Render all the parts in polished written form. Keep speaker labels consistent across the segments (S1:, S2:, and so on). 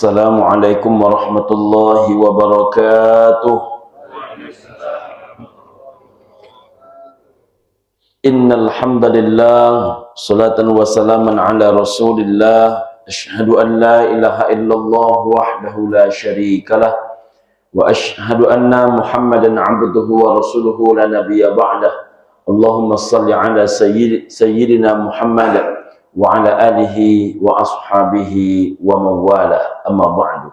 S1: Assalamualaikum warahmatullahi wabarakatuh. Innal hamdalillah salatan wa salaman ala Rasulillah. Asyhadu an la ilaha illallah wahdahu la syarikalah wa asyhadu anna Muhammadan abduhu wa rasuluhu la nabiyya ba'dah. Allahumma salli ala sayyidina Muhammad wa ala alihi wa ashabihi wa mawalah, amma ba'du.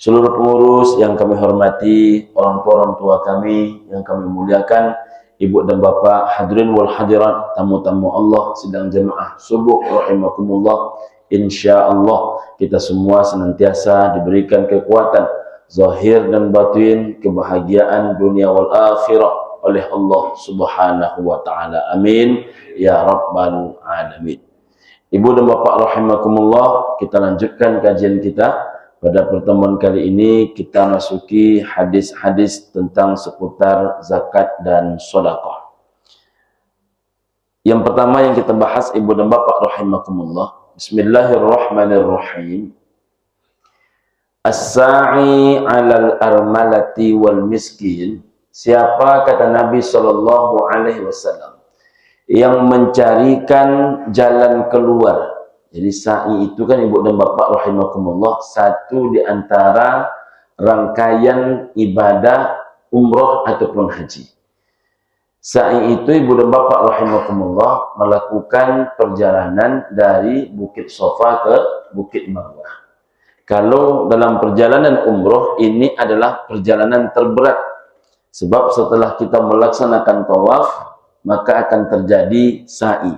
S1: Seluruh pengurus yang kami hormati, orang tua kami yang kami muliakan, ibu dan bapak, hadirin wal hadirat, tamu-tamu Allah sidang jemaah subuh rahimakumullah. Insyaallah kita semua senantiasa diberikan kekuatan zahir dan batin, kebahagiaan dunia wal akhirah oleh Allah Subhanahu wa taala. Amin ya rabbal alamin. Ibu dan bapak rahimakumullah, kita lanjutkan kajian kita. Pada pertemuan kali ini kita masuki hadis-hadis tentang seputar zakat dan sedekah. Yang pertama yang kita bahas, ibu dan bapak rahimakumullah, bismillahirrahmanirrahim. As-sa'i 'alal armalati wal miskin. Siapa, kata Nabi sallallahu alaihi wasallam, yang mencarikan jalan keluar. Jadi sa'i itu kan ibu dan bapak rahimakumullah satu di antara rangkaian ibadah umroh ataupun haji. Sa'i itu ibu dan bapak rahimakumullah melakukan perjalanan dari Bukit Sofa ke Bukit Marwah. Kalau dalam perjalanan umroh ini adalah perjalanan terberat. Sebab setelah kita melaksanakan tawaf, maka akan terjadi sa'i.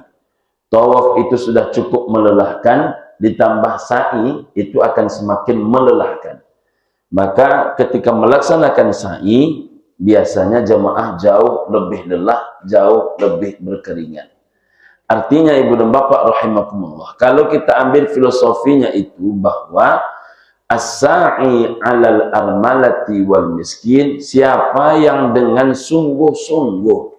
S1: Tawaf itu sudah cukup melelahkan, ditambah sa'i itu akan semakin melelahkan. Maka ketika melaksanakan sa'i, biasanya jemaah jauh lebih lelah, jauh lebih berkeringat. Artinya ibu dan bapak rahimakumullah, kalau kita ambil filosofinya itu bahwa as-sa'i 'alal armalati wal miskin, siapa yang dengan sungguh-sungguh,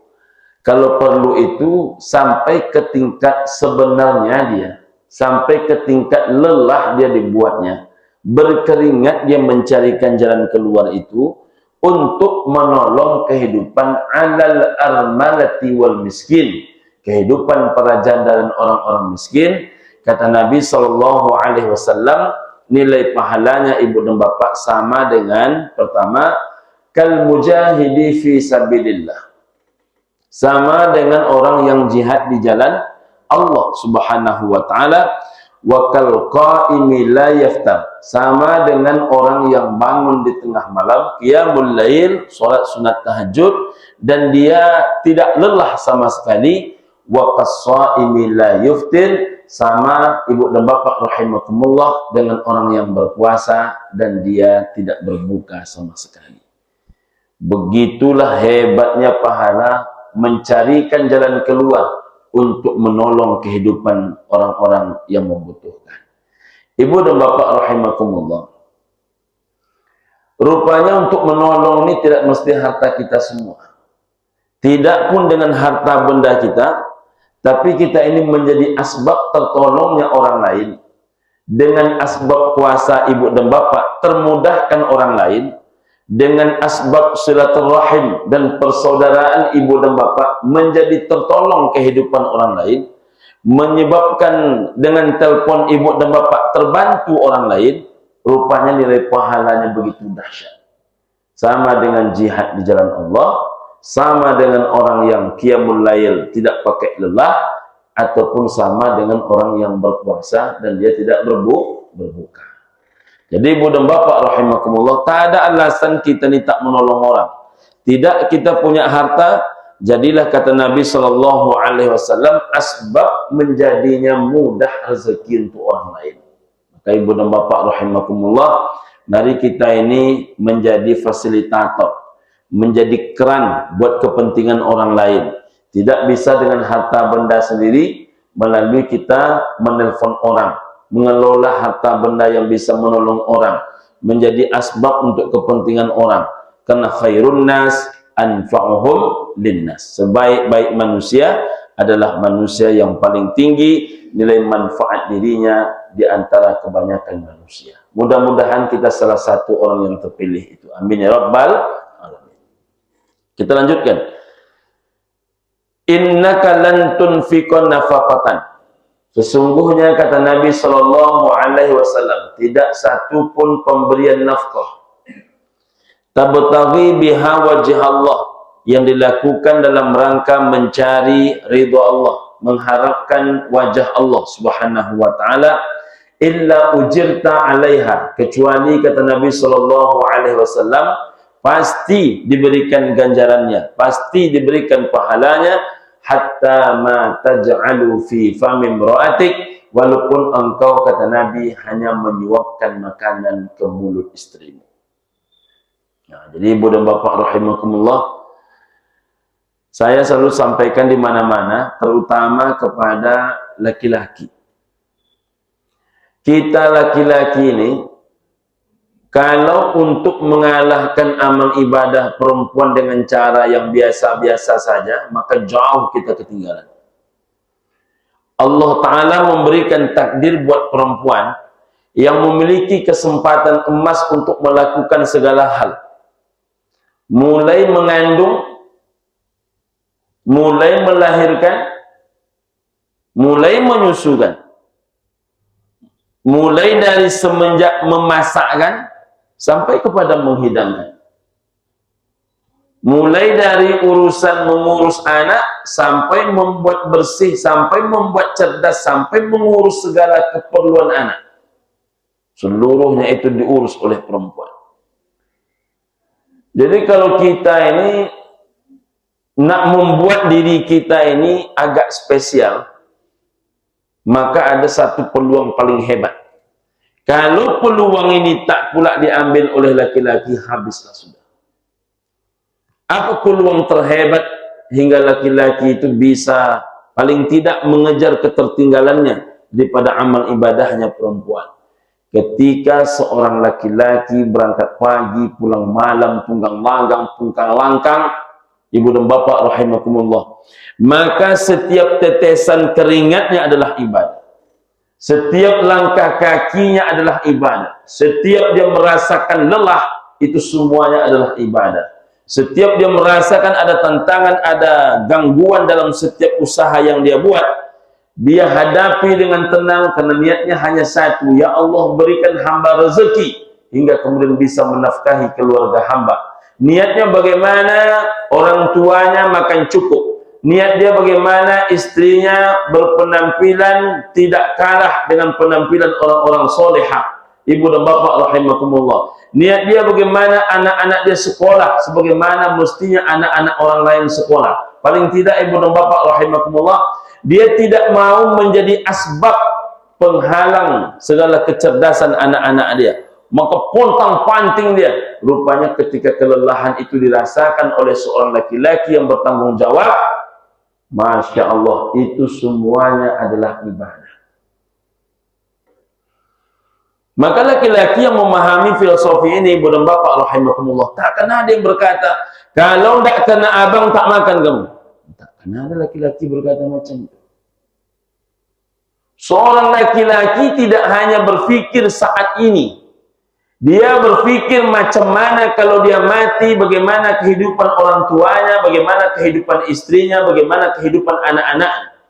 S1: kalau perlu itu sampai ke tingkat sebenarnya dia, sampai ke tingkat lelah dia dibuatnya, berkeringat dia mencarikan jalan keluar itu untuk menolong kehidupan 'alal armalati wal miskin, kehidupan para janda dan orang-orang miskin. Kata Nabi sallallahu alaihi wasallam, nilai pahalanya ibu dan bapak sama dengan, pertama, kal mujahidi fi sabilillah, sama dengan orang yang jihad di jalan Allah Subhanahu wa taala, wa kal qaimi la yaftar, sama dengan orang yang bangun di tengah malam, qiyamul lail, salat sunat tahajud, dan dia tidak lelah sama sekali, wa qas-shaimi la yuftir, sama ibu dan bapak rahimakumullah dengan orang yang berpuasa dan dia tidak berbuka sama sekali. Begitulah hebatnya pahala mencarikan jalan keluar untuk menolong kehidupan orang-orang yang membutuhkan. Ibu dan bapak rahimakumullah, rupanya untuk menolong ini tidak mesti harta kita semua, tidak pun dengan harta benda kita, tapi kita ini menjadi asbab tertolongnya orang lain. Dengan asbab kuasa ibu dan bapak termudahkan orang lain, dengan asbab silaturahim dan persaudaraan ibu dan bapak menjadi tertolong kehidupan orang lain, menyebabkan dengan telepon ibu dan bapak terbantu orang lain, rupanya nilai pahalanya begitu dahsyat. Sama dengan jihad di jalan Allah, sama dengan orang yang qiyamul lail tidak pakai lelah, ataupun sama dengan orang yang berpuasa dan dia tidak berbuka. Jadi ibu dan bapak rahimakumullah, tak ada alasan kita ni tak menolong orang. Tidak kita punya harta, jadilah kata Nabi sallallahu alaihi wasallam asbab menjadinya mudah rezeki untuk orang lain. Maka ibu dan bapak rahimakumullah, mari kita ini menjadi fasilitator, menjadi keran buat kepentingan orang lain. Tidak bisa dengan harta benda sendiri, melalui kita menelpon orang, mengelola harta benda yang bisa menolong orang, menjadi asbab untuk kepentingan orang. Karena khairun nas anfa'uhum linnas. Sebaik-baik manusia adalah manusia yang paling tinggi nilai manfaat dirinya di antara kebanyakan manusia. Mudah-mudahan kita salah satu orang yang terpilih itu. Amin ya rabbal alamin. Kita lanjutkan. Innaka lan tunfiqan nafaqatan. Sesungguhnya kata Nabi sallallahu alaihi wasallam, tidak satu pun pemberian nafkah tabtaghi biha wajh Allah, yang dilakukan dalam rangka mencari ridha Allah, mengharapkan wajah Allah Subhanahu wa taala, illa ujirta 'alaiha, kecuali kata Nabi sallallahu alaihi wasallam pasti diberikan ganjarannya, pasti diberikan pahalanya, hatta ma taj'alu fi fami imra'atik, walaupun engkau kata Nabi hanya menyuapkan makanan ke mulut istrimu. Nah, jadi ibu dan bapak rahimakumullah, saya selalu sampaikan di mana-mana, terutama kepada laki-laki. Kita laki-laki ini, kalau untuk mengalahkan amal ibadah perempuan dengan cara yang biasa-biasa saja, maka jauh kita ketinggalan. Allah Ta'ala memberikan takdir buat perempuan yang memiliki kesempatan emas untuk melakukan segala hal. Mulai mengandung, mulai melahirkan, mulai menyusukan, mulai dari semenjak memasakkan sampai kepada menghidangkan, mulai dari urusan mengurus anak sampai membuat bersih, sampai membuat cerdas, sampai mengurus segala keperluan anak, seluruhnya itu diurus oleh perempuan. Jadi kalau kita ini nak membuat diri kita ini agak spesial, maka ada satu peluang paling hebat. Kalau peluang ini tak pula diambil oleh laki-laki, habislah sudah. Apa peluang terhebat hingga laki-laki itu bisa paling tidak mengejar ketertinggalannya daripada amal ibadahnya perempuan? Ketika seorang laki-laki berangkat pagi, pulang malam, tunggang langgang, pungkang langkang, ibu dan bapak rahimakumullah, maka setiap tetesan keringatnya adalah ibadah. Setiap langkah kakinya adalah ibadah. Setiap dia merasakan lelah, itu semuanya adalah ibadah. Setiap dia merasakan ada tantangan, ada gangguan dalam setiap usaha yang dia buat, dia hadapi dengan tenang karena niatnya hanya satu, ya Allah berikan hamba rezeki hingga kemudian bisa menafkahi keluarga hamba. Niatnya bagaimana orang tuanya makan cukup. Niat dia bagaimana istrinya berpenampilan tidak kalah dengan penampilan orang-orang solehah. Ibu dan bapak rahimakumullah. Niat dia bagaimana anak-anak dia sekolah sebagaimana mestinya anak-anak orang lain sekolah. Paling tidak ibu dan bapak rahimakumullah, dia tidak mau menjadi asbab penghalang segala kecerdasan anak-anak dia. Maka pontang-panting dia. Rupanya ketika kelelahan itu dirasakan oleh seorang laki-laki yang bertanggung jawab, Masya Allah, itu semuanya adalah ibadah. Maka laki-laki yang memahami filosofi ini, ibu dan bapak rahimakumullah, tak kena ada yang berkata, kalau tak kena abang tak makan kamu. Tak kena ada laki-laki berkata macam itu. Seorang laki-laki tidak hanya berfikir saat ini, dia berfikir macam mana kalau dia mati, bagaimana kehidupan orang tuanya, bagaimana kehidupan istrinya, bagaimana kehidupan anak-anak.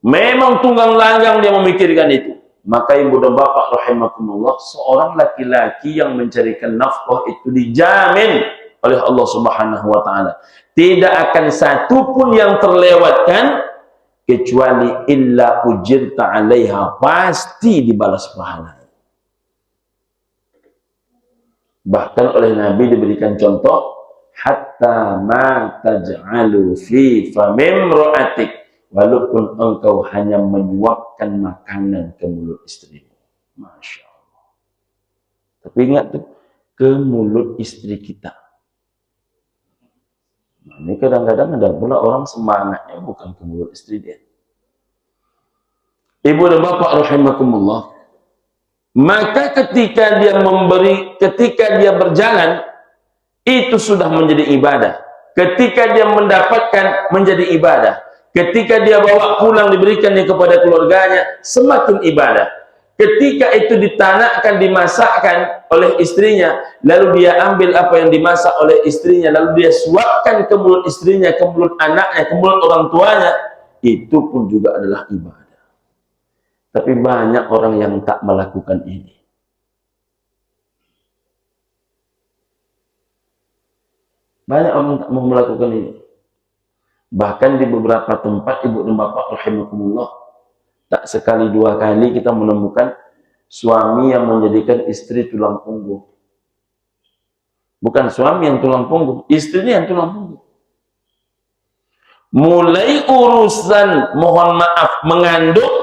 S1: Memang tunggang langgang dia memikirkan itu. Maka ibu dan bapak rahimakumullah, seorang laki-laki yang mencarikan nafkah itu dijamin oleh Allah Subhanahu wa taala. Tidak akan satu pun yang terlewatkan kecuali illa ujirta 'alaiha, pasti dibalas pahala. Bahkan oleh Nabi diberikan contoh, hatta ma taj'alu fi famimra'atik, walaupun engkau hanya menyuapkan makanan ke mulut istrimu. Masya Allah. Tapi ingat tuh, ke mulut istri kita. Nah, ini kadang-kadang ada pula orang semangatnya bukan ke mulut istri dia. Ibu dan bapak rahimakumullah, maka ketika dia memberi, ketika dia berjalan, itu sudah menjadi ibadah. Ketika dia mendapatkan, menjadi ibadah. Ketika dia bawa pulang, diberikannya kepada keluarganya, semakin ibadah. Ketika itu ditanakkan, dimasakkan oleh istrinya, lalu dia ambil apa yang dimasak oleh istrinya, lalu dia suapkan ke mulut istrinya, ke mulut anaknya, ke mulut orang tuanya, itu pun juga adalah ibadah. Tapi banyak orang yang tak melakukan ini. Banyak orang tak mau melakukan ini. Bahkan di beberapa tempat, ibu dan bapak rahimakumullah, tak sekali dua kali kita menemukan suami yang menjadikan istri tulang punggung. Bukan suami yang tulang punggung, istrinya yang tulang punggung. Mulai urusan, mohon maaf, mengandung,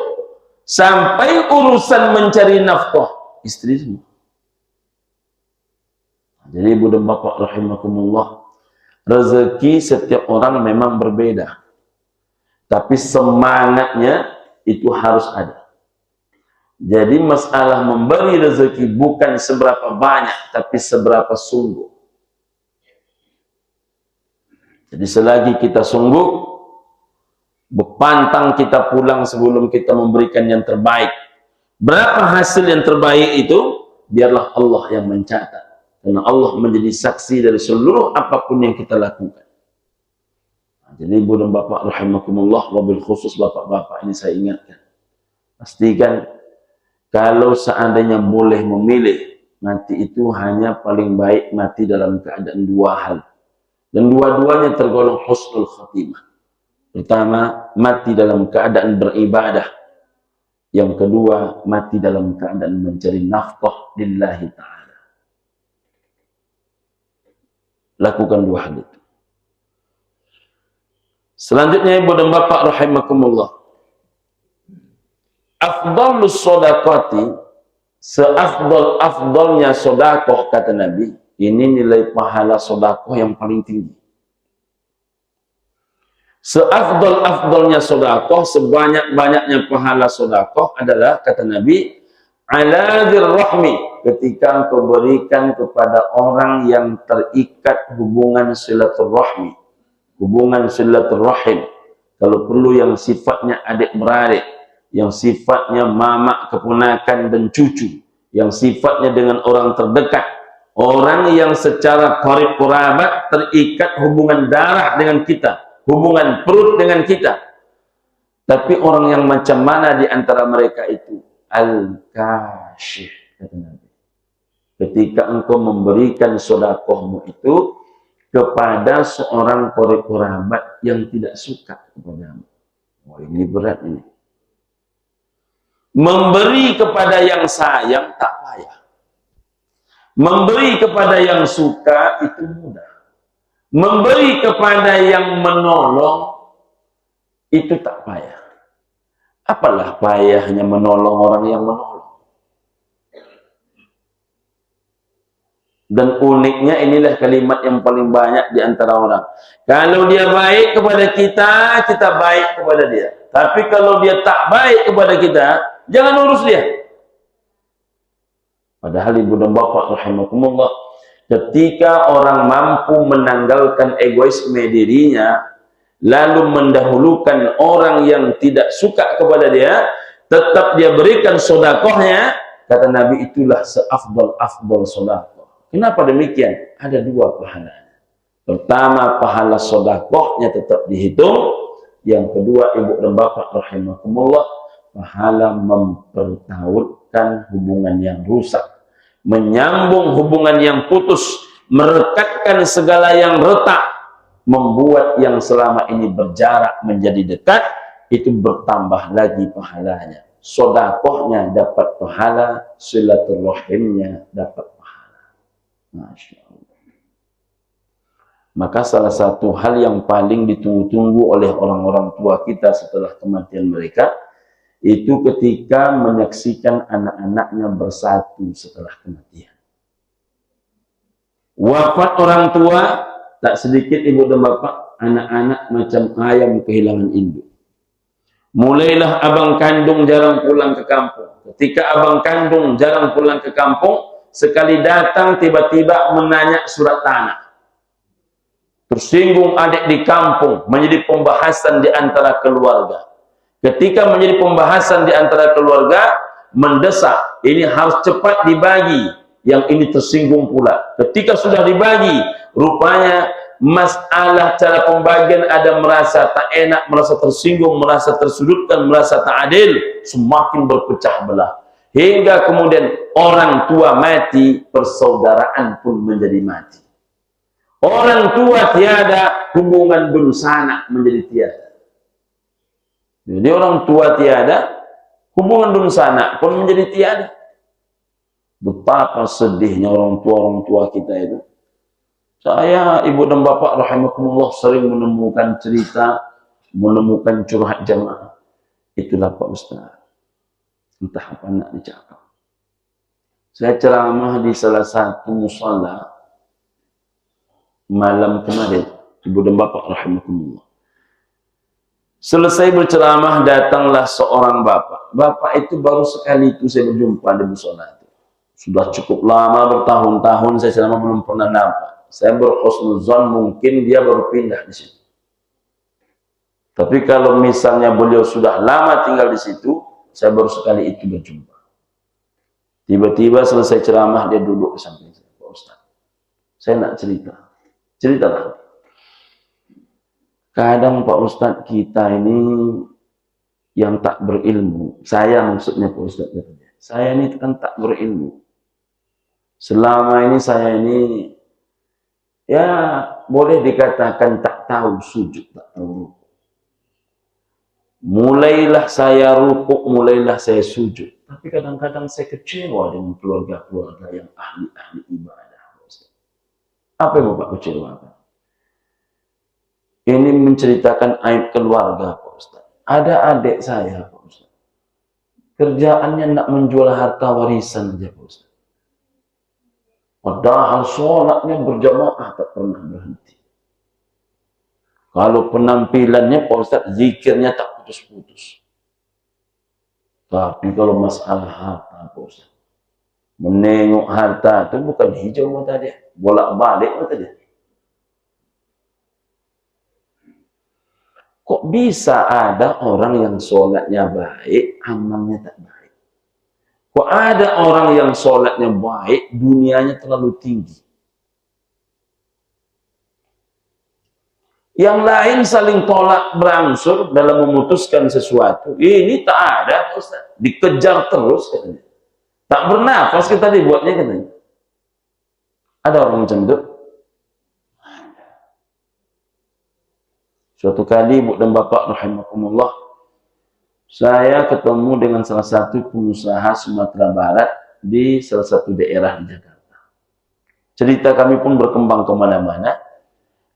S1: sampai urusan mencari nafkah, istri semua. Jadi ibu dan bapak rahimakumullah, rezeki setiap orang memang berbeda. Tapi semangatnya itu harus ada. Jadi masalah memberi rezeki bukan seberapa banyak, tapi seberapa sungguh. Jadi selagi kita sungguh, berpantang kita pulang sebelum kita memberikan yang terbaik. Berapa hasil yang terbaik itu, biarlah Allah yang mencatat. Karena Allah menjadi saksi dari seluruh apapun yang kita lakukan. Jadi ibu dan bapak rahimakumullah, wabil khusus bapak-bapak ini saya ingatkan. Pastikan kalau seandainya boleh memilih, mati itu hanya paling baik mati dalam keadaan dua hal. Dan dua-duanya tergolong husnul khatimah. Pertama, mati dalam keadaan beribadah. Yang kedua, mati dalam keadaan mencari nafkah lillahi ta'ala. Lakukan dua hal itu. Selanjutnya ibu dan bapak rahimakumullah, afdalus sodakati, seafdal-afdalnya sodakoh kata Nabi, ini nilai pahala sodakoh yang paling tinggi. Seafdal-afdalnya sodakoh, sebanyak-banyaknya pahala sodakoh adalah kata Nabi, ala dzirrahmi, ketika engkau berikan kepada orang yang terikat hubungan silaturahmi, hubungan silaturahim, kalau perlu yang sifatnya adik-beradik, yang sifatnya mama, keponakan dan cucu, yang sifatnya dengan orang terdekat, orang yang secara qarib qurabat terikat hubungan darah dengan kita, hubungan perut dengan kita. Tapi orang yang macam mana di antara mereka itu? Al-kashif, kata Nabi. Ketika engkau memberikan sodakohmu itu kepada seorang qarib qurabat yang tidak suka kepadamu. Oh, ini berat ini. Memberi kepada yang sayang tak payah. Memberi kepada yang suka itu mudah. Memberi kepada yang menolong itu tak payah. Apalah payahnya menolong orang yang menolong. Dan uniknya inilah kalimat yang paling banyak di antara orang. Kalau dia baik kepada kita, kita baik kepada dia. Tapi kalau dia tak baik kepada kita, jangan urus dia. Padahal ibu dan bapak rahimakumullah, ketika orang mampu menanggalkan egoisme dirinya, lalu mendahulukan orang yang tidak suka kepada dia, tetap dia berikan sodakohnya, kata Nabi, itulah seafdal-afdal sodakoh. Kenapa demikian? Ada dua pahalanya. Pertama, pahala sodakohnya tetap dihitung. Yang kedua, ibu dan bapak rahimakumullah, pahala mempertautkan hubungan yang rusak, menyambung hubungan yang putus, merekatkan segala yang retak, membuat yang selama ini berjarak menjadi dekat, itu bertambah lagi pahalanya. Sodakohnya dapat pahala, silaturahimnya dapat pahala. Masya Allah. Maka salah satu hal yang paling ditunggu-tunggu oleh orang-orang tua kita setelah kematian mereka, itu ketika menyaksikan anak-anaknya bersatu setelah kematian. Wafat orang tua, tak sedikit ibu dan bapak, anak-anak macam ayam kehilangan induk. Mulailah abang kandung jarang pulang ke kampung. Ketika abang kandung jarang pulang ke kampung, sekali datang tiba-tiba menanya surat tanah. Tersinggung adik di kampung menjadi pembahasan di antara keluarga. Ketika menjadi pembahasan di antara keluarga, mendesak, ini harus cepat dibagi. Yang ini tersinggung pula. Ketika sudah dibagi, rupanya masalah cara pembagian ada merasa tak enak, merasa tersinggung, merasa tersudutkan, merasa tak adil, semakin berpecah belah. Hingga kemudian orang tua mati, persaudaraan pun menjadi mati. Orang tua tiada, hubungan dunsana menjadi tiada. Jadi orang tua tiada, hubungan dunsana pun menjadi tiada. Betapa sedihnya orang tua kita itu. Saya, ibu dan bapak rahimakumullah sering menemukan cerita, menemukan curhat jamaah. Itulah Pak Ustaz. Entah apa nak dicakap. Saya ceramah di salah satu musala malam kemarin, ibu dan bapak rahimakumullah. Selesai berceramah, datanglah seorang bapak. Bapak itu baru sekali itu saya berjumpa di musala itu. Sudah cukup lama, bertahun-tahun saya ceramah belum pernah nampak. Saya berhusnuzon mungkin dia baru pindah di situ. Tapi kalau misalnya beliau sudah lama tinggal di situ, saya baru sekali itu berjumpa. Tiba-tiba selesai ceramah dia duduk di samping saya, Pak Ustaz. Saya nak cerita. Ceritalah. Kadang Pak Ustadz kita ini yang tak berilmu, saya maksudnya Pak Ustadz, saya ini kan tak berilmu. Selama ini saya ini, ya boleh dikatakan tak tahu sujud, tak tahu rukuk. Mulailah saya rukuk, mulailah saya sujud. Tapi kadang-kadang saya kecewa dengan keluarga-keluarga yang ahli-ahli ibadah. Pak Ustadz. Apa yang Bapak kecewakan? Ini menceritakan aib keluarga, Pak Ustaz. Ada adik saya, Pak Ustaz. Kerjaannya nak menjual harta warisan aja, Pak Ustaz. Padahal sholatnya berjamaah tak pernah berhenti. Kalau penampilannya, Pak Ustaz, zikirnya tak putus-putus. Tapi kalau masalah harta, Pak Ustaz, menengok harta itu bukan hijau mata dia, bolak-balik mata dia. Kok bisa ada orang yang sholatnya baik, amalnya tak baik? Kok ada orang yang sholatnya baik, dunianya terlalu tinggi? Yang lain saling tolak berangsur dalam memutuskan sesuatu. Ini tak ada, Ustaz. Dikejar terus katanya. Tak bernafas kita dibuatnya katanya. Ada orang macam itu? Suatu kali, ibu dan bapak rahimakumullah, saya ketemu dengan salah satu pengusaha Sumatera Barat di salah satu daerah di Jakarta. Cerita kami pun berkembang kemana-mana.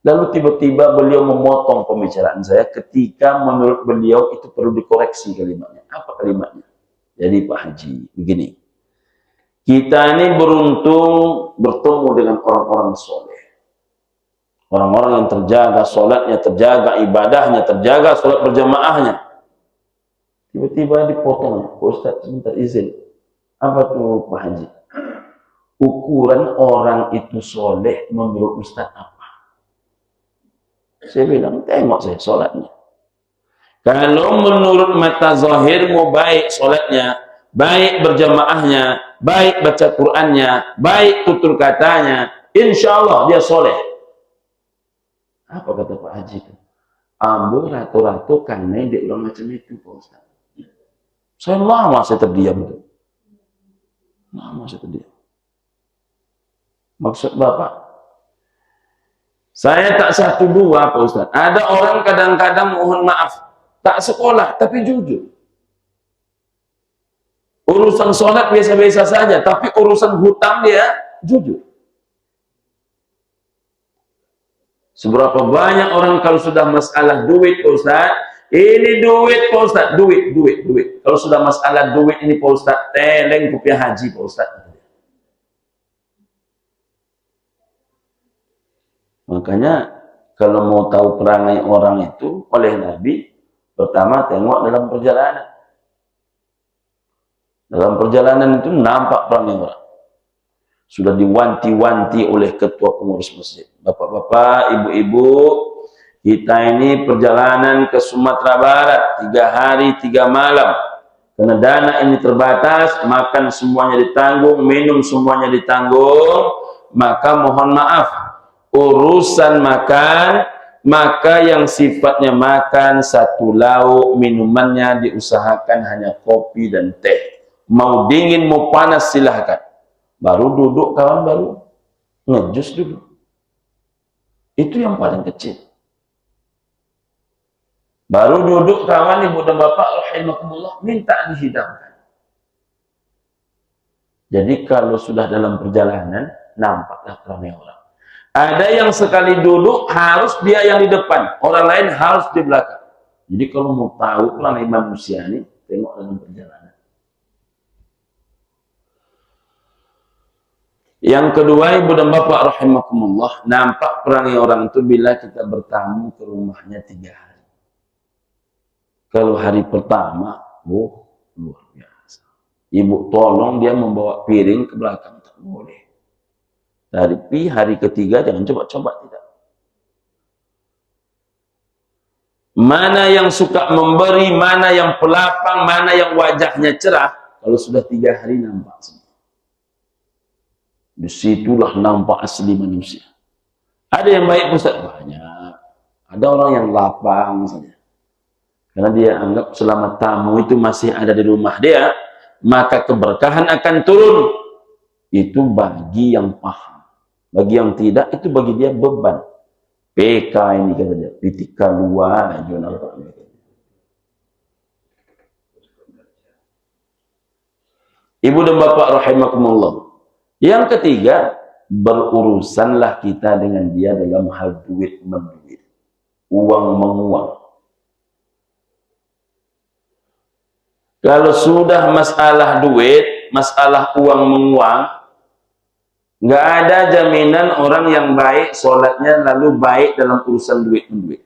S1: Lalu tiba-tiba beliau memotong pembicaraan saya ketika menurut beliau itu perlu dikoreksi kalimatnya. Apa kalimatnya? Jadi Pak Haji, begini. Kita ini beruntung bertemu dengan orang-orang soleh. Orang-orang yang terjaga sholatnya, terjaga ibadahnya, terjaga sholat berjamaahnya. Tiba-tiba dipotong. Ustaz, sebentar izin. Apa tuh Pak Haji? Ukuran orang itu soleh menurut Ustaz apa? Saya bilang, tengok saya sholatnya. Kalau menurut mata zahirmu baik sholatnya, baik berjamaahnya, baik baca Qur'annya, baik tutur katanya, insya Allah dia soleh. Apa kata Pak Haji itu? Ambo ratu-ratu karena dia orang macam itu, Pak Ustaz. Saya lama saya terdiam itu. Lama saya terdiam. Maksud Bapak, saya tak satu dua, Pak Ustaz. Ada orang kadang-kadang mohon maaf, tak sekolah tapi jujur. Urusan sholat biasa-biasa saja, tapi urusan hutang dia jujur. Seberapa banyak orang kalau sudah masalah duit, Pak Ustaz, ini duit, Pak Ustaz, duit. Kalau sudah masalah duit ini, Pak Ustaz, teleng kopiah haji, Pak Ustaz. Makanya, kalau mau tahu perangai orang itu oleh Nabi, pertama tengok dalam perjalanan. Dalam perjalanan itu nampak perangai orang. Sudah diwanti-wanti oleh ketua pengurus masjid. Bapak-bapak, ibu-ibu, kita ini perjalanan ke Sumatera Barat 3 hari 3 malam. Karena dana ini terbatas, makan semuanya ditanggung, minum semuanya ditanggung, maka mohon maaf, urusan makan, maka yang sifatnya makan satu lauk, minumannya diusahakan hanya kopi dan teh. Mau dingin, mau panas silahkan. Baru duduk kawan, baru ngejus dulu. Itu yang paling kecil. Baru duduk kawan, ibu dan bapak rahimakumullah, minta dihidangkan. Jadi kalau sudah dalam perjalanan, nampaklah ramai orang. Ada yang sekali duduk harus dia yang di depan, orang lain harus di belakang. Jadi kalau mau tahu ramai manusia ini, tengok dalam perjalanan. Yang kedua, ibu dan bapak rahimakumullah, nampak perangai orang itu bila kita bertamu ke rumahnya 3 hari. Kalau hari pertama, luar biasa. Ibu tolong dia membawa piring ke belakang, tak boleh. Tapi hari ketiga jangan coba-coba, tidak. Mana yang suka memberi, mana yang pelapang, mana yang wajahnya cerah, kalau sudah 3 hari nampak semua. Disitulah nampak asli manusia. Ada yang baik Ustaz? Banyak. Ada orang yang lapang saja. Karena dia anggap selama tamu itu masih ada di rumah dia, maka keberkahan akan turun. Itu bagi yang paham. Bagi yang tidak, itu bagi dia beban. PK ini kata dia, pitika luar. Ibu dan bapak rahimakumullah. Yang ketiga, berurusanlah kita dengan dia dalam hal duit menduit, uang menguang. Kalau sudah masalah duit, masalah uang menguang, nggak ada jaminan orang yang baik sholatnya lalu baik dalam urusan duit menduit.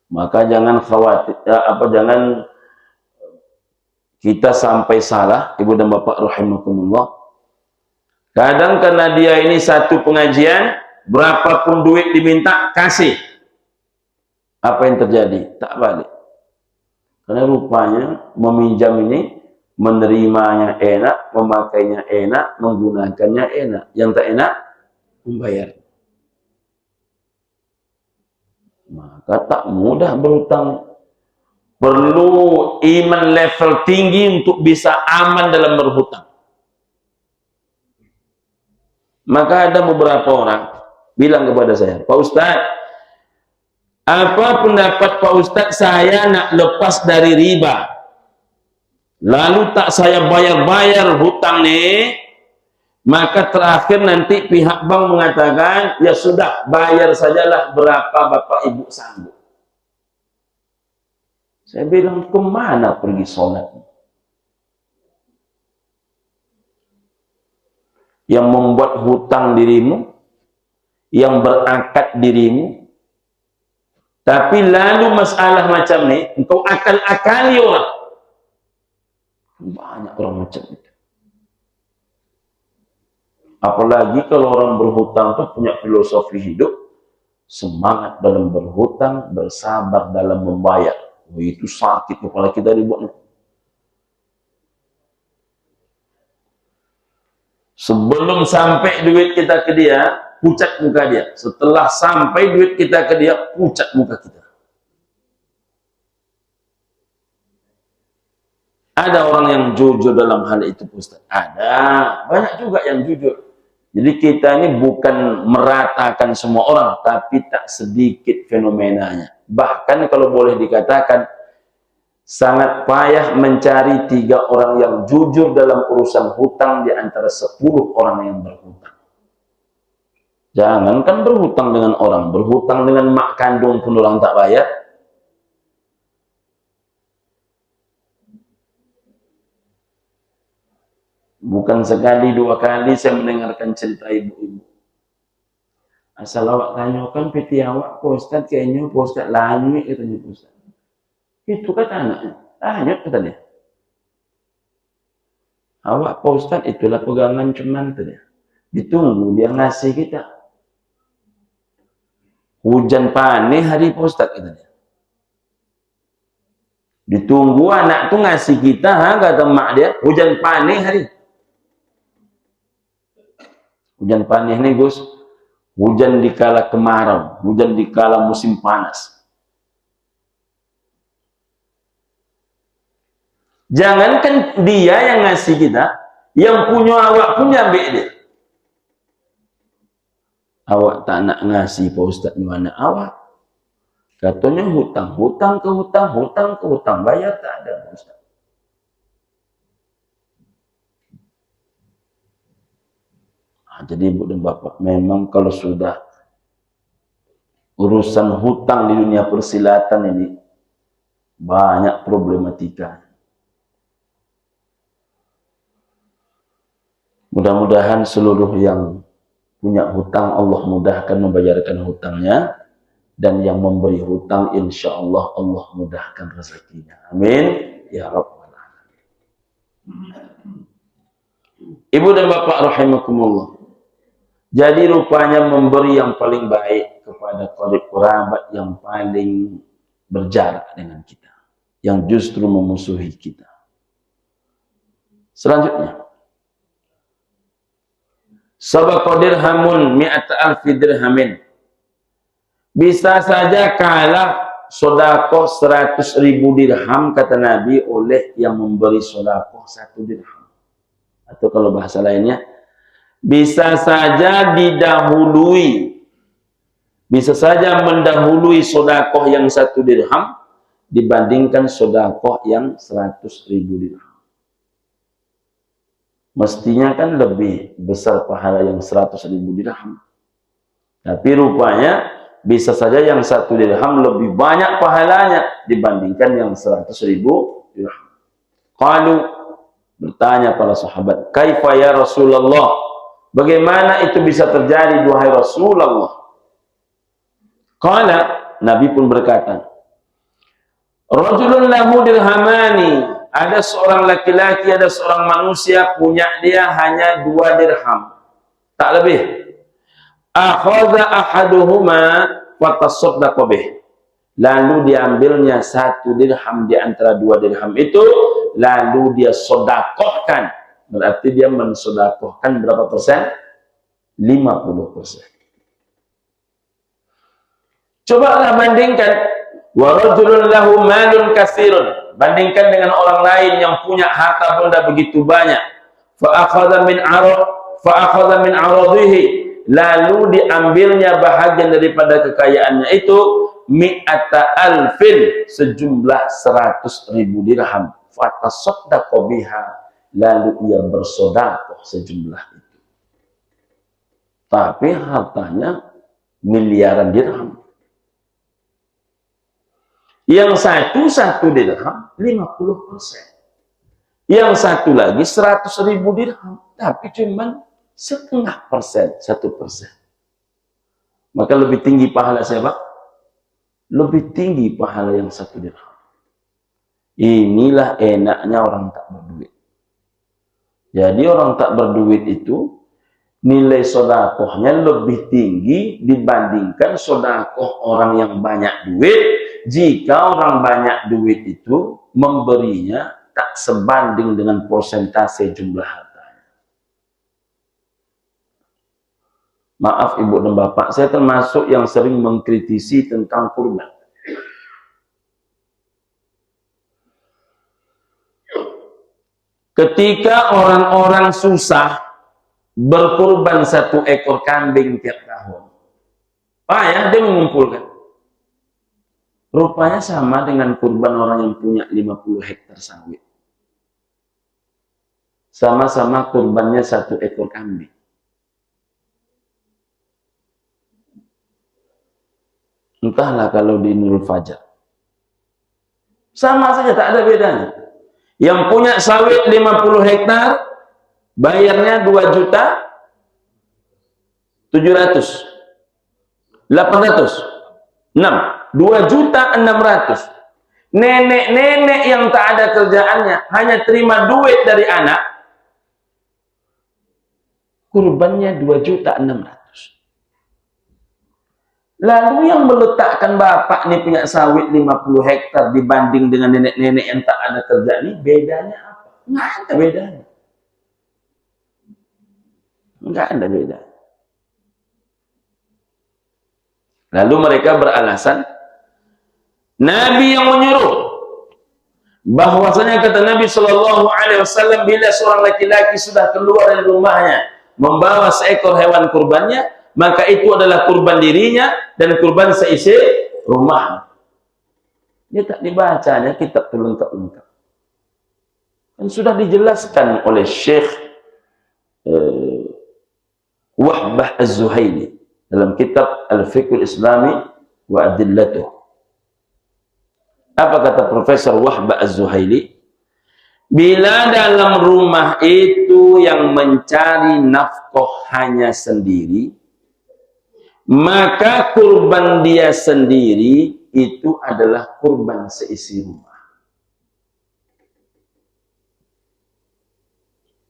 S1: Maka jangan khawatir, jangan kita sampai salah, ibu dan bapak rahimakumullah. Kadang karena dia ini satu pengajian, berapapun duit diminta kasih. Apa yang terjadi? Tak balik. Karena rupanya meminjam ini menerimanya enak, memakainya enak, menggunakannya enak. Yang tak enak, membayar. Maka tak mudah berhutang. Perlu iman level tinggi untuk bisa aman dalam berhutang. Maka ada beberapa orang bilang kepada saya, Pak Ustadz, apa pendapat Pak Ustadz, saya nak lepas dari riba, lalu tak saya bayar-bayar hutang nih, maka terakhir nanti pihak bank mengatakan, ya sudah, bayar sajalah berapa bapak ibu sanggup. Saya bilang, kemana pergi sholat? Yang membuat hutang dirimu, yang berakad dirimu, tapi lalu masalah macam ini, engkau akal-akali orang. Banyak orang macam itu. Apalagi kalau orang berhutang itu punya filosofi hidup, semangat dalam berhutang, bersabar dalam membayar. Itu sakit kepala kita dibuatnya. Sebelum sampai duit kita ke dia, pucat muka dia. Setelah sampai duit kita ke dia, pucat muka kita. Ada orang yang jujur dalam hal itu, Ustaz. Ada. Banyak juga yang jujur. Jadi kita ini bukan meratakan semua orang, tapi tak sedikit fenomenanya. Bahkan kalau boleh dikatakan, sangat payah mencari 3 orang yang jujur dalam urusan hutang di antara 10 orang yang berhutang. Jangankan berhutang dengan orang, berhutang dengan mak kandung pun orang tak bayar. Bukan sekali 2 kali saya mendengarkan cerita ibu-ibu. Asal awak tanyakan peti awak, Pak Ustaz, kayaknya Pak Ustaz lanjut, katanya Pak Ustaz. Itu kata anaknya, lanjut kata dia. Awak Pak Ustaz, itulah pegangan cuman tu dia. Ditunggu dia ngasih kita. Hujan panih hari Pak Ustaz kata dia. Ditunggu anak tu ngasih kita, kata mak dia, hujan panih hari. Hujan panih nih Gus, hujan dikala kemarau, hujan dikala musim panas. Jangankan dia yang ngasih kita, yang punya awak pun ambil dia. Awak tak nak ngasih Pak Ustaz mana awak? Katanya hutang ke hutang, bayar tak ada Pak Ustaz. Jadi ibu dan bapak, memang kalau sudah urusan hutang di dunia persilatan ini banyak problematika. Mudah-mudahan seluruh yang punya hutang Allah mudahkan membayarkan hutangnya, dan yang memberi hutang insya Allah Allah mudahkan rezekinya. Amin ya rabbal alamin. Ibu dan bapak rahimakumullah. Jadi rupanya memberi yang paling baik kepada qarib kerabat yang paling berjarak dengan kita, yang justru memusuhi kita. Selanjutnya, sabaqa dirhamun mi'ata alfi dirhamin. Bisa saja kalah sedekah 100.000 dirham kata Nabi oleh yang memberi sedekah 1 dirham. Atau kalau bahasa lainnya, bisa saja didahului, bisa saja mendahului sedekah yang 1 dirham dibandingkan sedekah yang 100.000 dirham. Mestinya kan lebih besar pahala yang 100.000 dirham. Tapi rupanya bisa saja yang 1 dirham lebih banyak pahalanya dibandingkan yang 100.000 dirham. Qalu, bertanya para sahabat, kaifa ya Rasulullah? Bagaimana itu bisa terjadi duhai Rasulullah? Qala, Nabi pun berkata, rajulun lahu dirhamani, ada seorang laki-laki, ada seorang manusia punya dia hanya 2 dirham, tak lebih. Akhadha ahaduhuma wa tasaddaqa bih, lalu diambilnya 1 dirham di antara 2 dirham itu, lalu dia sedekahkan. Berarti dia mensedekahkan berapa persen? 50%. Cobalah bandingkan, wa rajulun lahu malun katsirun, bandingkan dengan orang lain yang punya harta benda begitu banyak. Fa akhadha min aradihi, lalu diambilnya bahagian daripada kekayaannya itu, mi'ata alfin, sejumlah 100.000 dirham. Fa tasaddaqa biha, lalu ia bersedekah sejumlah itu. Tapi hartanya miliaran dirham. Yang satu dirham 50%. Yang satu lagi 100.000 dirham, tapi cuman 0,5%, 1%. Maka lebih tinggi pahala siapa? Lebih tinggi pahala yang 1 dirham. Inilah enaknya orang tak berduit. Jadi orang tak berduit itu nilai sedekahnya lebih tinggi dibandingkan sedekah orang yang banyak duit, jika orang banyak duit itu memberinya tak sebanding dengan persentase jumlah hartanya. Maaf ibu dan bapak, saya termasuk yang sering mengkritisi tentang kurban. Ketika orang-orang susah berkurban 1 ekor kambing tiap tahun, payah dia mengumpulkan. Rupanya sama dengan kurban orang yang punya 50 hektar sawit. Sama-sama kurbannya 1 ekor kambing. Entahlah kalau di Nurul Fajar. Sama saja, tak ada bedanya. Yang punya sawit 50 hektar, bayarnya 2.700.000. 800. 2.600.000. Nenek-nenek yang tak ada kerjaannya, hanya terima duit dari anak, kurbannya 2.600.000. Lalu yang meletakkan bapak nih punya sawit 50 hektar dibanding dengan nenek-nenek yang tak ada kerja ini, bedanya apa? Nggak ada bedanya. Nggak ada beda. Lalu mereka beralasan, Nabi yang menyuruh, bahwasanya kata Nabi Shallallahu Alaihi Wasallam, bila seorang laki-laki sudah keluar dari rumahnya membawa seekor hewan kurbannya, maka itu adalah kurban dirinya dan kurban seisi rumah. Dia tak dibacanya kitab lengkap-lengkap. Dan sudah dijelaskan oleh Syekh Wahbah Az-Zuhaili dalam kitab Al-Fiqhul Islami wa Adillatuh. Apa kata Profesor Wahbah Az-Zuhaili? Bila dalam rumah itu yang mencari nafkah hanya sendiri, maka kurban dia sendiri itu adalah kurban seisi rumah.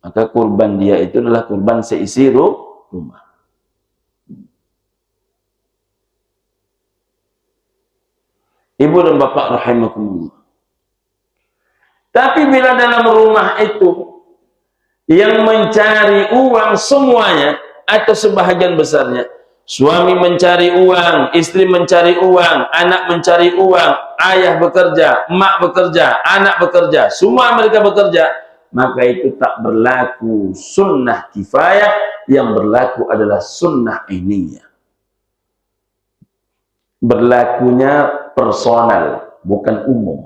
S1: Maka kurban dia itu adalah kurban seisi rumah. Ibu dan bapak rahimakumullah. Tapi bila dalam rumah itu yang mencari uang semuanya atau sebahagian besarnya, suami mencari uang, istri mencari uang, anak mencari uang, ayah bekerja, emak bekerja, anak bekerja, semua mereka bekerja, maka itu tak berlaku sunnah kifayah, yang berlaku adalah sunnah ainiyah. Berlakunya personal, bukan umum.